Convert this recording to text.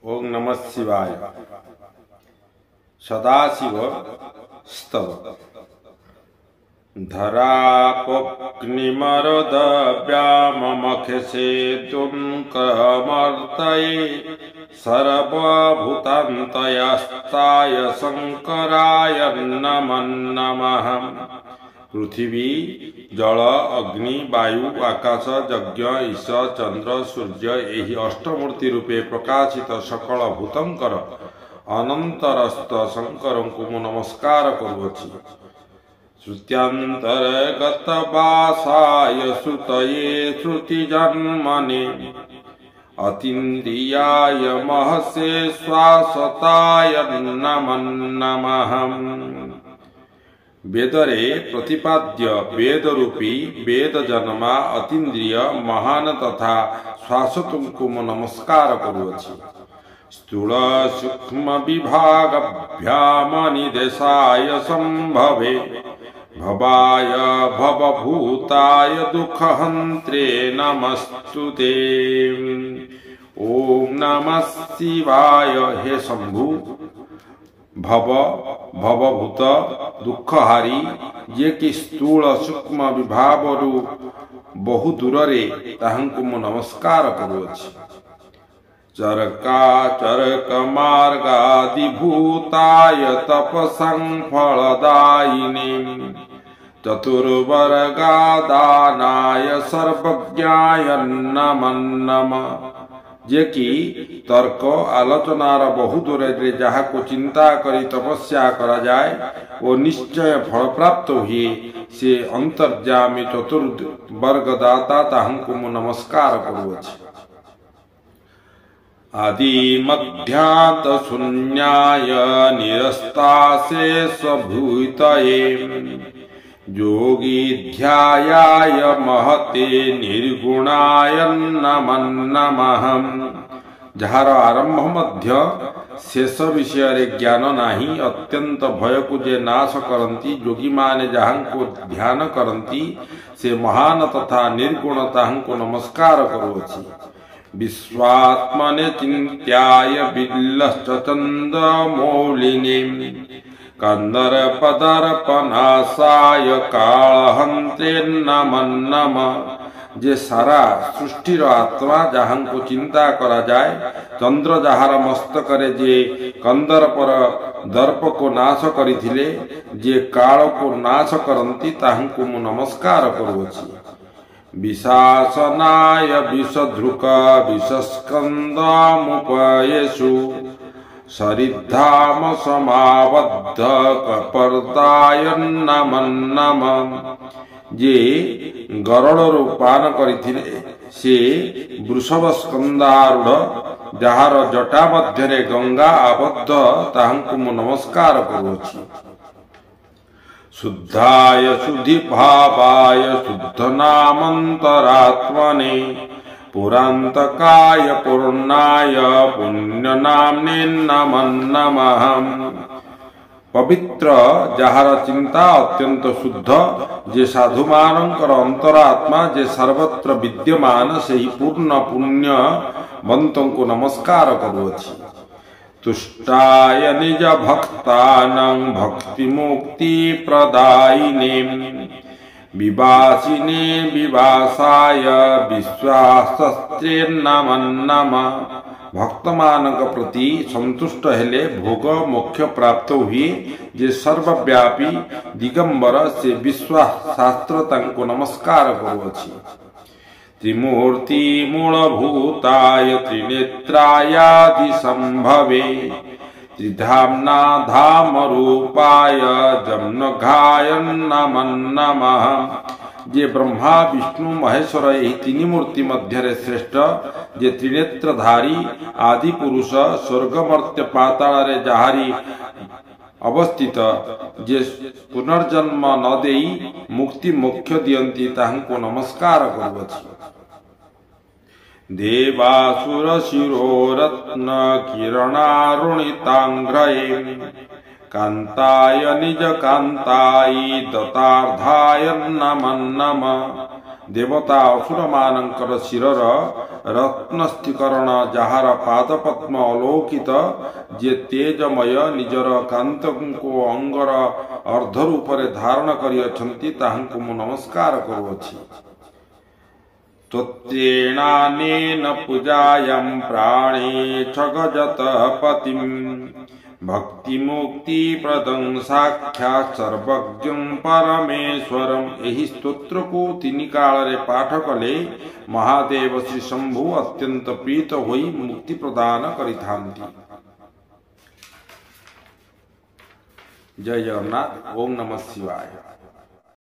ओम नमः शिवाय। सदाशिव स्तव। धरापग्निमरुदव्याममखसे तुङ्कमर्तये सर्वभूतान्तयस्ताय शंकराय नमः। पृथ्वी जल अग्नि वायु आकाश यज्ञ ईश चंद्र सूर्य यही अष्टमूर्ति रूपे प्रकाशित सकल भूतंकर अनंतरस्थ शंकर को मु नमस्कार करुछि। श्रुत्यांतर्गत वासाय श्रुतये श्रुतिजन्मने अतीन्द्रियाय महसे श्वासताय नमः। वेदरे प्रतिपाद्य वेद रूपी वेद जन्मा अतीन्द्रिय महान तथा शाश्वत को नमस्कार करुछि। स्थूल सूक्ष्म विभागभ्यामनिदेशाय संभवे भवाय भवभूताय दुःखहन्त्रे नमस्तुते। ओम नमः शिवाय। हे शंभु भवभूत दुखहारी जे कि स्थूल सूक्ष्म विभावरु बहु दूरे ताहंकु मु नमस्कार करुछि। चरका चरक मार्गादिभूताय तपसं फलदायिने चतुर्वर्गादानाय सर्वज्ञाय नमः। जे कि तर्क आलोचनार बहु दूर जहाँ को चिंता करी तपस्या करा जाए वो निश्चय फल प्राप्त हुए से अंतर्जामी चतुर्वर्गदाता ताहंकु मु नमस्कार करुछि। आदि मध्यांत शून्याय निरस्ताशेषभूतये योगी ध्यायाय महते निर्गुणाय नमः। जार आरंभ मध्य शेष विषय ज्ञान नाही अत्यंत भय को जे नाश करती योगी माने जहाँ को ध्यान करती से महान तथा निर्गुण ताहंको नमस्कार करुछि। विश्वात्मने चिंत्याय बिल्लश्चंद्रमौलिने कंदर्पदर्पनाशाय कालहंत्रे नमः। जे सारा सृष्टिर आत्मा जहाँ को चिंता करा जाए चंद्र जहार मस्तकरे जे कंदर्पर दर्प को नाश करिथिले जे काल को नाश करंती ताहंकु मु नमस्कार करुछि। विशासनाय विषधृक विषस्कंदमुपयेषु सरिद्धाम समाबद्ध कपर्दाय नमः। जे गरड़ पान करिथिले से वृषभ स्कंदारूढ़ जहार जटा मध्यरे गंगा आबद्ध ताहंकु मु नमस्कार करुछि। शुद्धाय शुद्धि भावाय शुद्ध नामंतरात्मने पुरांतकाय पूर्णाय पुण्य नामने नमः। पवित्र जहार चिंता अत्यंत शुद्ध जे साधु मानकर अंतरात्मा जे सर्वत्र विद्यमान से ही पूर्ण पुण्य बंतों को नमस्कार करुछि। तुष्टाय निज भक्तानां भक्ति मुक्ति प्रदायिने विवासिने विवासाय विश्वासस्त्रे नमः। भक्तमानक प्रति संतुष्ट हेले भोग मोक्ष प्राप्त हुए जे सर्वव्यापी दिगंबर से विश्वास शास्त्र तांको नमस्कार करुछि। त्रिमूर्ति मूलभूताय त्रिनेत्रायादि संभवे त्रिधाम्ना धाम रूपाय जम्नघाय नमः। जे ब्रह्मा विष्णु महेश्वर यही तीन मूर्ति मध्य श्रेष्ठ जे त्रिनेत्रधारी आदि पुरुष स्वर्गमर्त्य पाताल जहारी अवस्थित जे पुनर्जन्म न देई मुक्ति मोक्ष दियंती ताहंको नमस्कार करुछि। देवासुर शिरोरत्न किरणारुणितांघ्रये कांताय निज कांताई दतार्धाय नमः। देवता असुर मानकर शिरर रत्नस्थिकरण जार पादपद्म अलौकित जे तेजमय निजर कांतको अंगर अर्ध रूप धारण करियछन्ति ताहांकु मु नमस्कार करुअछि। त्वत्तेनानेन पूजायं प्राणे छगजत पतिं भक्ति मुक्ति प्रदं साक्षात् सर्वज्ञं परमेश्वरम। एही स्तोत्र को तीन काल रे पाठ कले महादेव श्री शंभु अत्यंत प्रीत होई मुक्ति प्रदान करिथांती। जय जगन्नाथ। ओम नमः शिवाय।